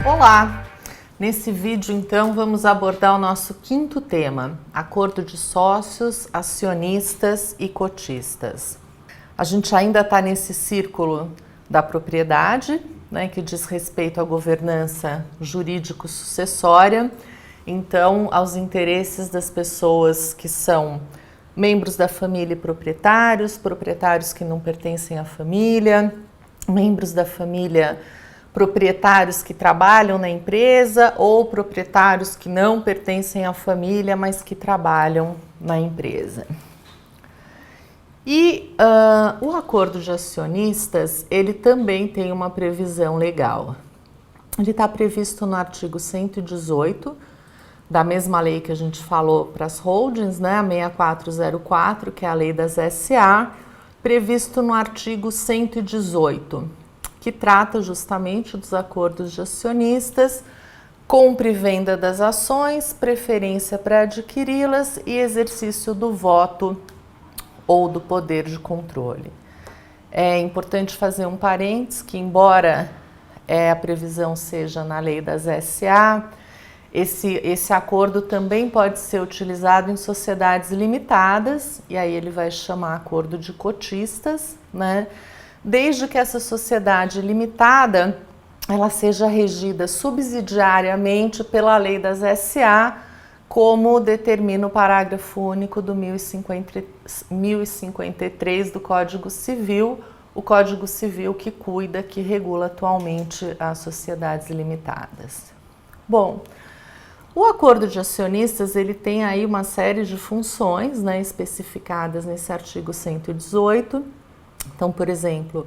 Olá! Nesse vídeo, então, vamos abordar o nosso quinto tema, acordo de sócios, acionistas e cotistas. A gente ainda está nesse círculo da propriedade, né, que diz respeito à governança jurídico-sucessória, então aos interesses das pessoas que são membros da família e proprietários, proprietários que não pertencem à família, membros da família, proprietários que trabalham na empresa ou proprietários que não pertencem à família, mas que trabalham na empresa. E o acordo de acionistas, ele também tem uma previsão legal. Ele está previsto no artigo 118 da mesma lei que a gente falou para as holdings, né, a 6404, que é a lei das SA, previsto no artigo 118, que trata justamente dos acordos de acionistas, compra e venda das ações, preferência para adquiri-las e exercício do voto ou do poder de controle. É importante fazer um parênteses que, embora a previsão seja na lei das SA, esse acordo também pode ser utilizado em sociedades limitadas, e aí ele vai chamar acordo de cotistas, né? Desde que essa sociedade limitada ela seja regida subsidiariamente pela lei das SA, como determina o parágrafo único do 1053 do Código Civil, o Código Civil que cuida, que regula atualmente as sociedades limitadas. Bom, o acordo de acionistas ele tem aí uma série de funções, né, especificadas nesse artigo 118. Então, por exemplo,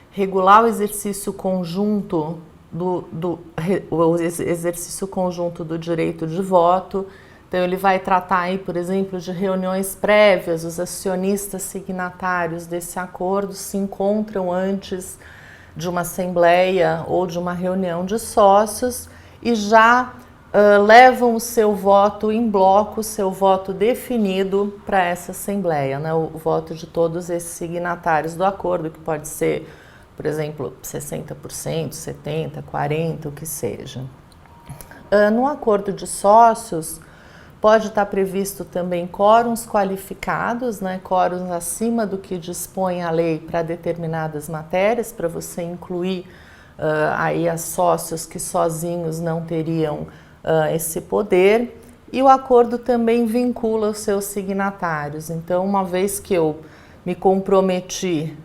regular o exercício conjunto exercício conjunto do direito de voto. Então, ele vai tratar aí, por exemplo, de reuniões prévias. Os acionistas signatários desse acordo se encontram antes de uma assembleia ou de uma reunião de sócios e já levam o seu voto em bloco, o seu voto definido para essa assembleia, né? O voto de todos esses signatários do acordo, que pode ser, por exemplo, 60%, 70%, 40%, o que seja. No acordo de sócios, pode estar previsto também quóruns qualificados, né? Quóruns acima do que dispõe a lei para determinadas matérias, para você incluir aí as sócios que sozinhos não teriam esse poder. E o acordo também vincula os seus signatários. Então, uma vez que eu me comprometi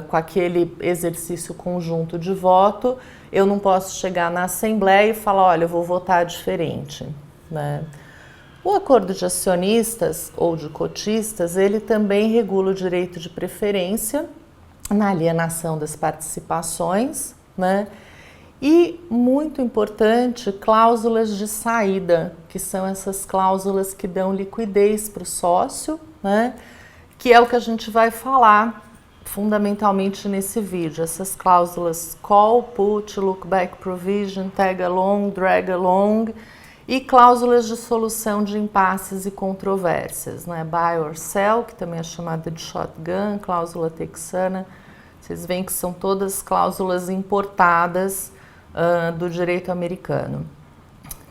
com aquele exercício conjunto de voto, eu não posso chegar na Assembleia e falar, olha, eu vou votar diferente, né? O acordo de acionistas ou de cotistas, ele também regula o direito de preferência na alienação das participações, né? E, muito importante, cláusulas de saída, que são essas cláusulas que dão liquidez para o sócio, né? Que é o que a gente vai falar fundamentalmente nesse vídeo. Essas cláusulas call, put, look back provision, tag along, drag along e cláusulas de solução de impasses e controvérsias, né? Buy or sell, que também é chamada de shotgun, cláusula texana. Vocês veem que são todas cláusulas importadas do direito americano.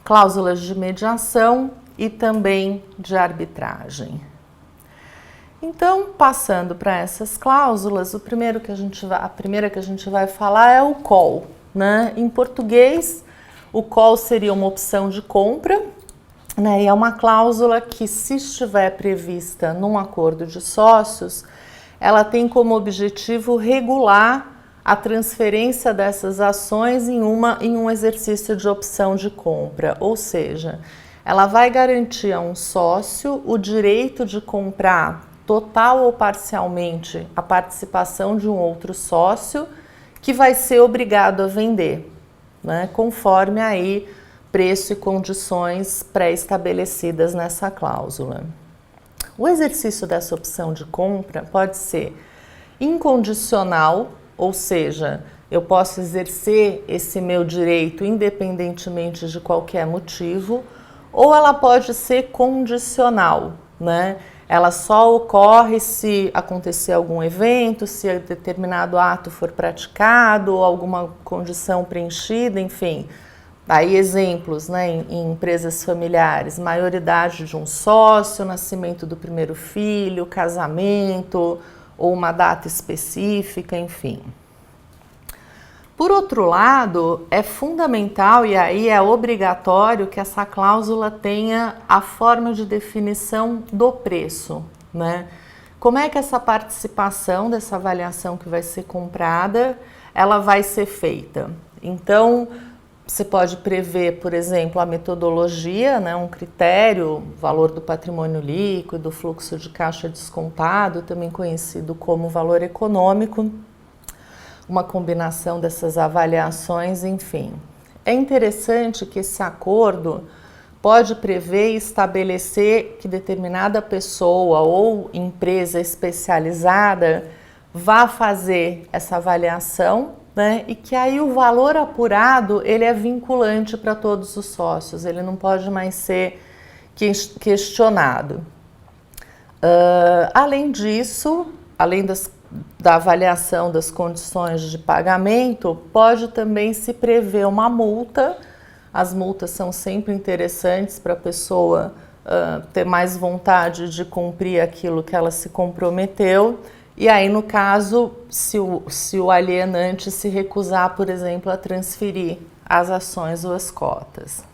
Cláusulas de mediação e também de arbitragem. Então, passando para essas cláusulas, a primeira que a gente vai falar é o call, né? Em português, o call seria uma opção de compra, né? E é uma cláusula que, se estiver prevista num acordo de sócios, ela tem como objetivo regular a transferência dessas ações em um exercício de opção de compra, ou seja, ela vai garantir a um sócio o direito de comprar total ou parcialmente a participação de um outro sócio que vai ser obrigado a vender, né, conforme aí preço e condições pré-estabelecidas nessa cláusula. O exercício dessa opção de compra pode ser incondicional, ou seja, eu posso exercer esse meu direito independentemente de qualquer motivo, ou ela pode ser condicional, né? ela só ocorre se acontecer algum evento, se determinado ato for praticado, ou alguma condição preenchida, enfim. Daí exemplos, né, em empresas familiares, maioridade de um sócio, nascimento do primeiro filho, casamento, ou uma data específica, enfim. Por outro lado, é fundamental e aí é obrigatório que essa cláusula tenha a forma de definição do preço, né? Como é que essa participação dessa avaliação que vai ser comprada, ela vai ser feita? Então, você pode prever, por exemplo, a metodologia, né, um critério, valor do patrimônio líquido, fluxo de caixa descontado, também conhecido como valor econômico, uma combinação dessas avaliações, enfim. É interessante que esse acordo pode prever e estabelecer que determinada pessoa ou empresa especializada vá fazer essa avaliação, né? E que aí o valor apurado ele é vinculante para todos os sócios, ele não pode mais ser questionado. Além disso, além da avaliação das condições de pagamento, pode também se prever uma multa. As multas são sempre interessantes para a pessoa ter mais vontade de cumprir aquilo que ela se comprometeu. E aí, no caso, se o alienante se recusar, por exemplo, a transferir as ações ou as cotas.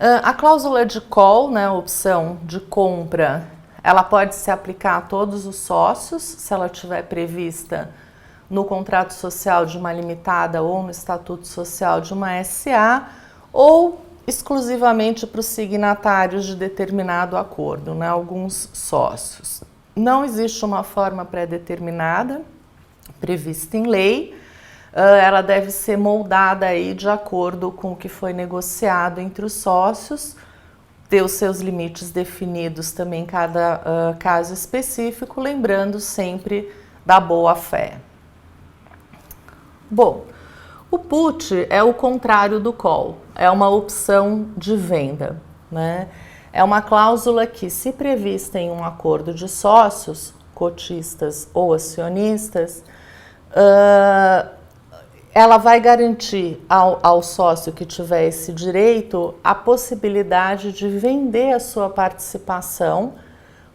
A cláusula de call, né, a opção de compra, ela pode se aplicar a todos os sócios, se ela estiver prevista no contrato social de uma limitada ou no estatuto social de uma SA, ou exclusivamente para os signatários de determinado acordo, né, alguns sócios. Não existe uma forma pré-determinada prevista em lei, ela deve ser moldada aí de acordo com o que foi negociado entre os sócios, ter os seus limites definidos também em cada caso específico, lembrando sempre da boa-fé. Bom, o put é o contrário do call, é uma opção de venda, né? É uma cláusula que, se prevista em um acordo de sócios, cotistas ou acionistas, ela vai garantir ao sócio que tiver esse direito a possibilidade de vender a sua participação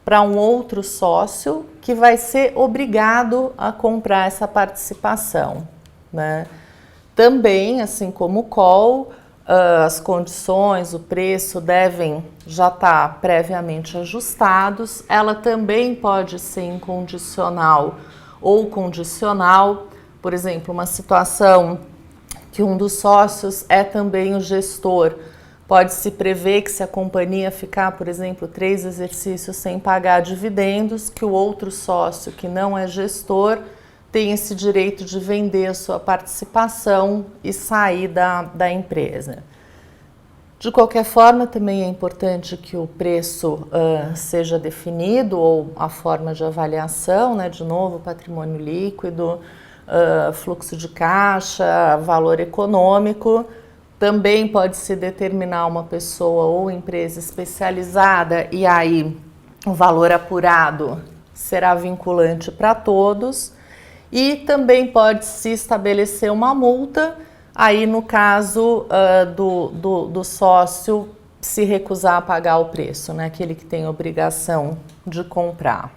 para um outro sócio que vai ser obrigado a comprar essa participação, né? Também, assim como o call, as condições, o preço devem já estar previamente ajustados. Ela também pode ser incondicional ou condicional. Por exemplo, uma situação que um dos sócios é também o gestor. Pode-se prever que, se a companhia ficar, por exemplo, 3 exercícios sem pagar dividendos, que o outro sócio, que não é gestor, tem esse direito de vender a sua participação e sair da empresa. De qualquer forma, também é importante que o preço seja definido, ou a forma de avaliação, né? De novo, patrimônio líquido, fluxo de caixa, valor econômico. Também pode-se determinar uma pessoa ou empresa especializada, e aí o valor apurado será vinculante para todos. E também pode-se estabelecer uma multa, aí no caso do sócio se recusar a pagar o preço, né? Aquele que tem obrigação de comprar.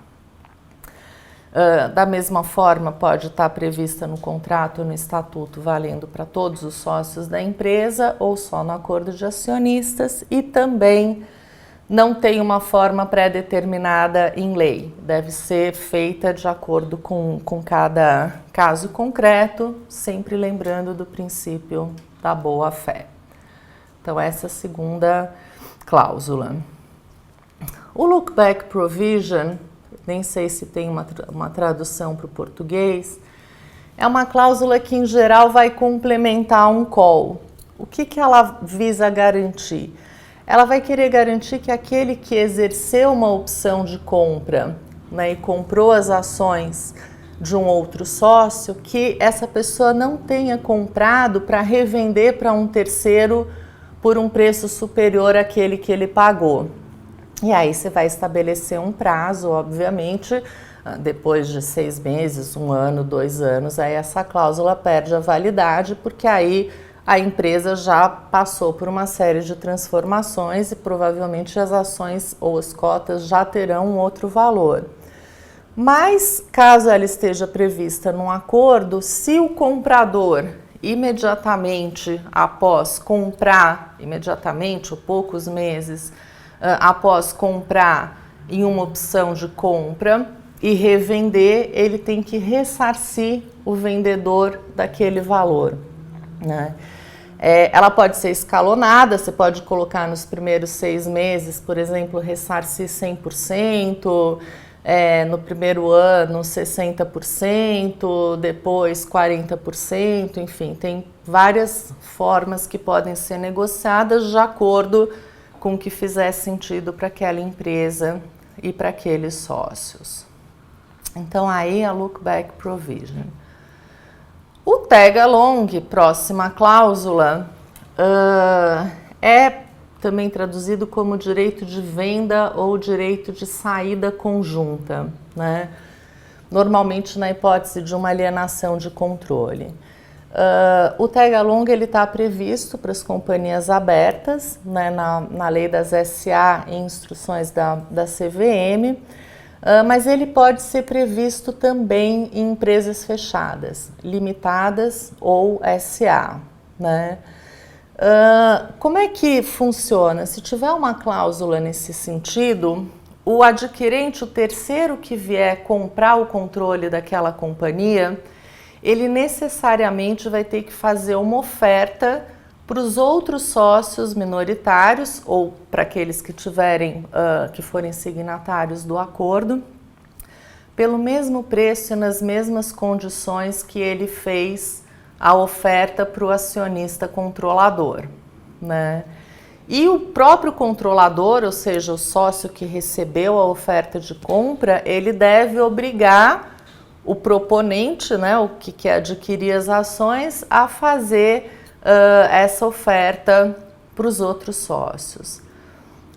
Da mesma forma, pode estar prevista no contrato ou no estatuto, valendo para todos os sócios da empresa ou só no acordo de acionistas, e também não tem uma forma pré-determinada em lei, deve ser feita de acordo com cada caso concreto, sempre lembrando do princípio da boa-fé. Então, essa é a segunda cláusula. O look-back provision, nem sei se tem uma tradução para o português, é uma cláusula que, em geral, vai complementar um call. O que ela visa garantir? Ela vai querer garantir que aquele que exerceu uma opção de compra, né, e comprou as ações de um outro sócio, que essa pessoa não tenha comprado para revender para um terceiro por um preço superior àquele que ele pagou. E aí você vai estabelecer um prazo, obviamente, depois de 6 meses, 1 ano, 2 anos, aí essa cláusula perde a validade, porque aí a empresa já passou por uma série de transformações e provavelmente as ações ou as cotas já terão um outro valor. Mas, caso ela esteja prevista num acordo, se o comprador imediatamente após comprar, imediatamente ou poucos meses após comprar em uma opção de compra e revender, ele tem que ressarcir o vendedor daquele valor, né? Ela pode ser escalonada, você pode colocar nos primeiros 6 meses, por exemplo, ressarcir 100%, no primeiro ano 60%, depois 40%, enfim, tem várias formas que podem ser negociadas de acordo com o que fizer sentido para aquela empresa e para aqueles sócios. Então aí a Look Back Provision. O Tag Along, próxima cláusula, é também traduzido como direito de venda ou direito de saída conjunta, né? Normalmente na hipótese de uma alienação de controle. O Tag Along está previsto para as companhias abertas, né, na lei das SA e instruções da CVM, mas ele pode ser previsto também em empresas fechadas, limitadas ou SA, né? Como é que funciona? Se tiver uma cláusula nesse sentido, o adquirente, o terceiro que vier comprar o controle daquela companhia, ele necessariamente vai ter que fazer uma oferta para os outros sócios minoritários ou para aqueles que tiverem, que forem signatários do acordo, pelo mesmo preço e nas mesmas condições que ele fez a oferta para o acionista controlador, né? E o próprio controlador, ou seja, o sócio que recebeu a oferta de compra, ele deve obrigar o proponente, né, o que quer adquirir as ações, a fazer essa oferta para os outros sócios.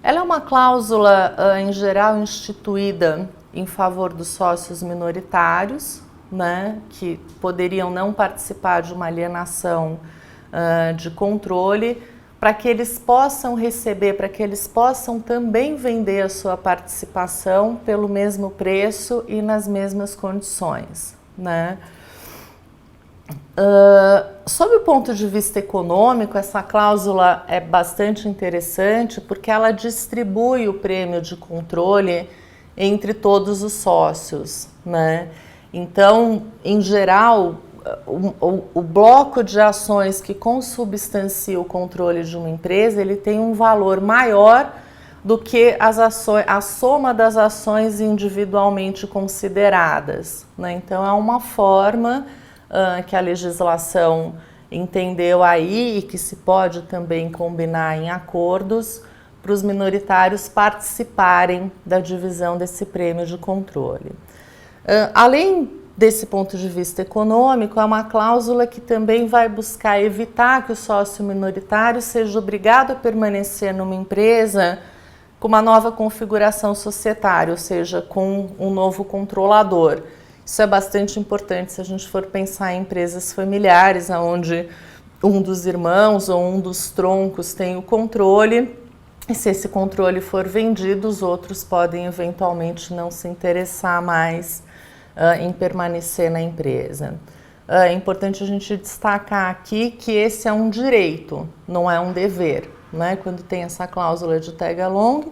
Ela é uma cláusula, em geral, instituída em favor dos sócios minoritários, né, que poderiam não participar de uma alienação de controle, para que eles possam receber, para que eles possam também vender a sua participação pelo mesmo preço e nas mesmas condições, né? Sob o ponto de vista econômico, essa cláusula é bastante interessante porque ela distribui o prêmio de controle entre todos os sócios, né? Então, em geral, o bloco de ações que consubstancia o controle de uma empresa, ele tem um valor maior do que a soma das ações individualmente consideradas, né? Então, é uma forma que a legislação entendeu aí e que se pode também combinar em acordos para os minoritários participarem da divisão desse prêmio de controle. Além desse ponto de vista econômico, é uma cláusula que também vai buscar evitar que o sócio minoritário seja obrigado a permanecer numa empresa com uma nova configuração societária, ou seja, com um novo controlador. Isso é bastante importante se a gente for pensar em empresas familiares, onde um dos irmãos ou um dos troncos tem o controle, e se esse controle for vendido, os outros podem eventualmente não se interessar mais em permanecer na empresa. É importante a gente destacar aqui que esse é um direito, não é um dever, né? Quando tem essa cláusula de tag along,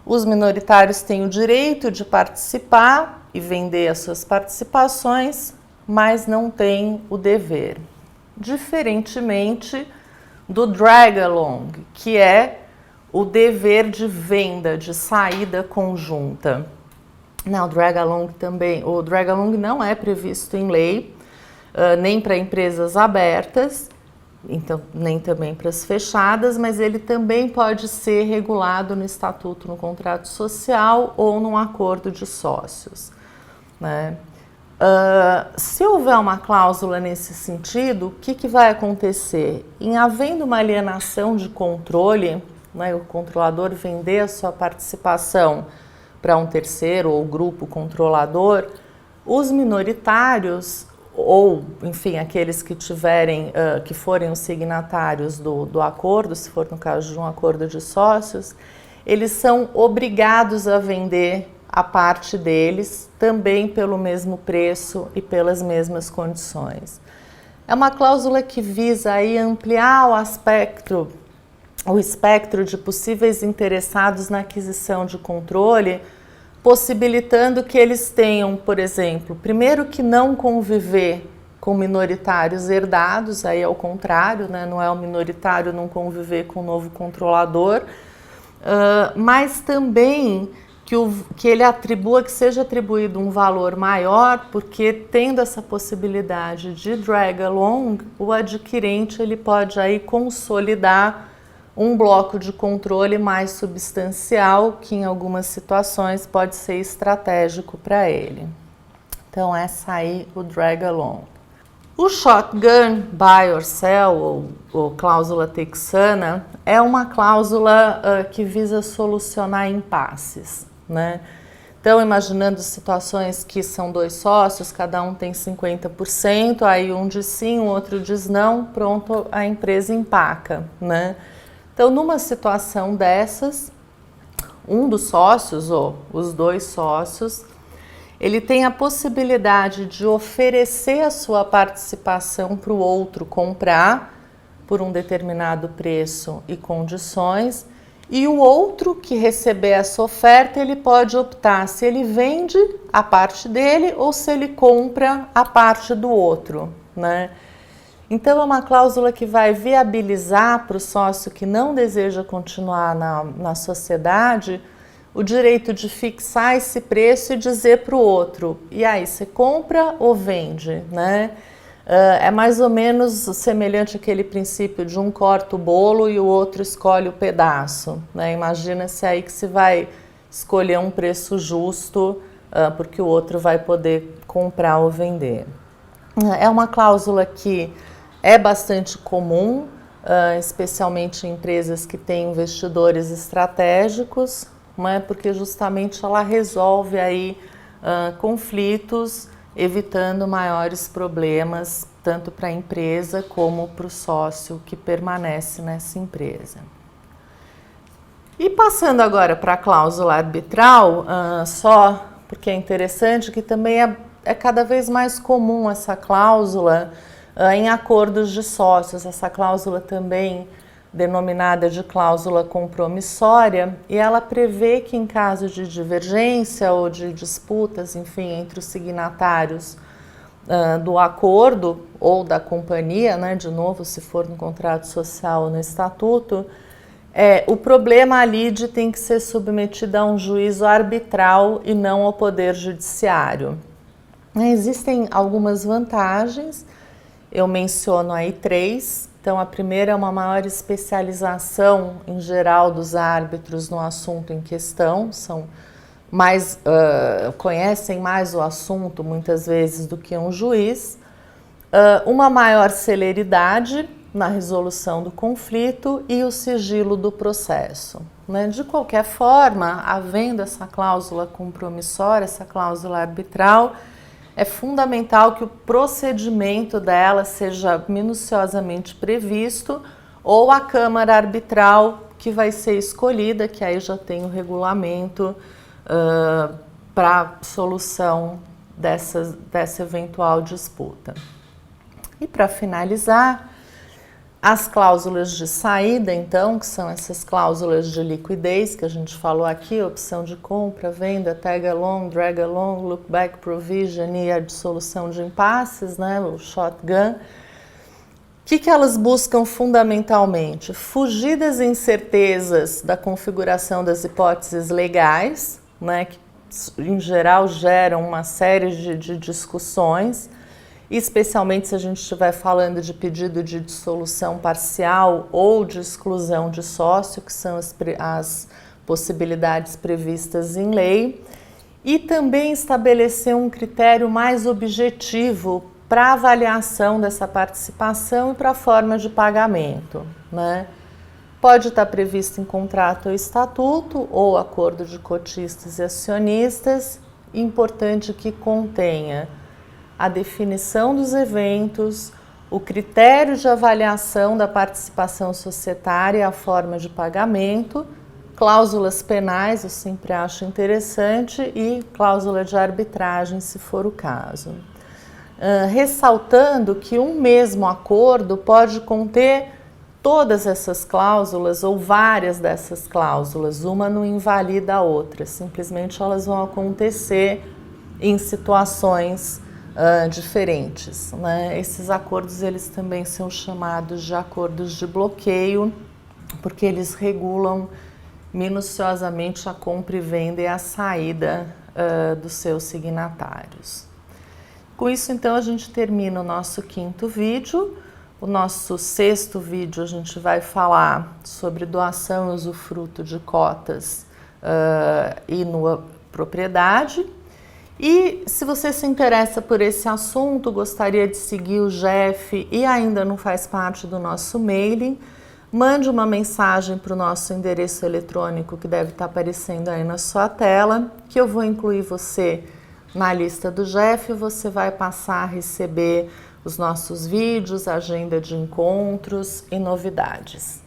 os minoritários têm o direito de participar e vender as suas participações, mas não têm o dever. Diferentemente do drag along, que é o dever de venda, de saída conjunta. Não, o drag along não é previsto em lei, nem para empresas abertas, então nem também para as fechadas, mas ele também pode ser regulado no estatuto, no contrato social ou num acordo de sócios, né? Se houver uma cláusula nesse sentido, o que vai acontecer? Em havendo uma alienação de controle né, o controlador vender a sua participação para um terceiro ou grupo controlador, os minoritários, ou, enfim, aqueles que tiverem, que forem os signatários do acordo, se for no caso de um acordo de sócios, eles são obrigados a vender a parte deles também pelo mesmo preço e pelas mesmas condições. É uma cláusula que visa aí ampliar o espectro de possíveis interessados na aquisição de controle, possibilitando que eles tenham, por exemplo, primeiro que não conviver com minoritários herdados, aí é o contrário, né? Não é o minoritário não conviver com o novo controlador, mas também que ele atribua, que seja atribuído um valor maior, porque tendo essa possibilidade de drag along, o adquirente ele pode aí consolidar um bloco de controle mais substancial, que em algumas situações pode ser estratégico para ele. Então essa aí, o drag along. O shotgun buy or sell, ou cláusula texana, é uma cláusula que visa solucionar impasses, né? Então, imaginando situações que são dois sócios, cada um tem 50%, aí um diz sim, o outro diz não, pronto, a empresa empaca, né? Então, numa situação dessas, um dos sócios, ou os dois sócios, ele tem a possibilidade de oferecer a sua participação para o outro comprar por um determinado preço e condições, e o outro que receber essa oferta, ele pode optar se ele vende a parte dele ou se ele compra a parte do outro, né? Então é uma cláusula que vai viabilizar para o sócio que não deseja continuar na sociedade o direito de fixar esse preço e dizer para o outro, e aí, você compra ou vende, né? É mais ou menos semelhante àquele princípio de um corta o bolo e o outro escolhe o pedaço, né? Imagina-se aí que se vai escolher um preço justo, porque o outro vai poder comprar ou vender. É uma cláusula que é bastante comum, especialmente em empresas que têm investidores estratégicos, né? Porque justamente ela resolve aí conflitos, evitando maiores problemas tanto para a empresa como para o sócio que permanece nessa empresa. E passando agora para a cláusula arbitral, só porque é interessante que também é cada vez mais comum essa cláusula em acordos de sócios, essa cláusula também denominada de cláusula compromissória, e ela prevê que em caso de divergência ou de disputas, enfim, entre os signatários do acordo ou da companhia, né, de novo, se for no contrato social ou no estatuto, o problema a lide tem que ser submetido a um juízo arbitral e não ao poder judiciário. Existem algumas vantagens, eu menciono aí 3. Então, a primeira é uma maior especialização em geral dos árbitros no assunto em questão, conhecem mais o assunto muitas vezes do que um juiz, uma maior celeridade na resolução do conflito e o sigilo do processo, né? De qualquer forma, havendo essa cláusula compromissória, essa cláusula arbitral, é fundamental que o procedimento dela seja minuciosamente previsto, ou a Câmara Arbitral que vai ser escolhida, que aí já tem o regulamento para solução dessa eventual disputa. E para finalizar, as cláusulas de saída, então, que são essas cláusulas de liquidez que a gente falou aqui, opção de compra, venda, tag along, drag along, look back provision e a dissolução de impasses, né, o shotgun. O que elas buscam fundamentalmente? Fugir das incertezas da configuração das hipóteses legais, né, que em geral geram uma série de discussões, especialmente se a gente estiver falando de pedido de dissolução parcial ou de exclusão de sócio, que são as possibilidades previstas em lei, e também estabelecer um critério mais objetivo para avaliação dessa participação e para a forma de pagamento, né? Pode estar previsto em contrato ou estatuto ou acordo de cotistas e acionistas. Importante que contenha a definição dos eventos, o critério de avaliação da participação societária e a forma de pagamento, cláusulas penais, eu sempre acho interessante, e cláusula de arbitragem, se for o caso. Ressaltando que um mesmo acordo pode conter todas essas cláusulas ou várias dessas cláusulas, uma não invalida a outra, simplesmente elas vão acontecer em situações diferentes, né? Esses acordos eles também são chamados de acordos de bloqueio, porque eles regulam minuciosamente a compra e venda e a saída dos seus signatários. Com isso, então, a gente termina o nosso 5º vídeo. O nosso 6º vídeo a gente vai falar sobre doação e usufruto de cotas e nua propriedade. E se você se interessa por esse assunto, gostaria de seguir o Jeff e ainda não faz parte do nosso mailing, mande uma mensagem para o nosso endereço eletrônico que deve estar aparecendo aí na sua tela, que eu vou incluir você na lista do Jeff e você vai passar a receber os nossos vídeos, agenda de encontros e novidades.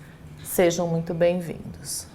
Sejam muito bem-vindos.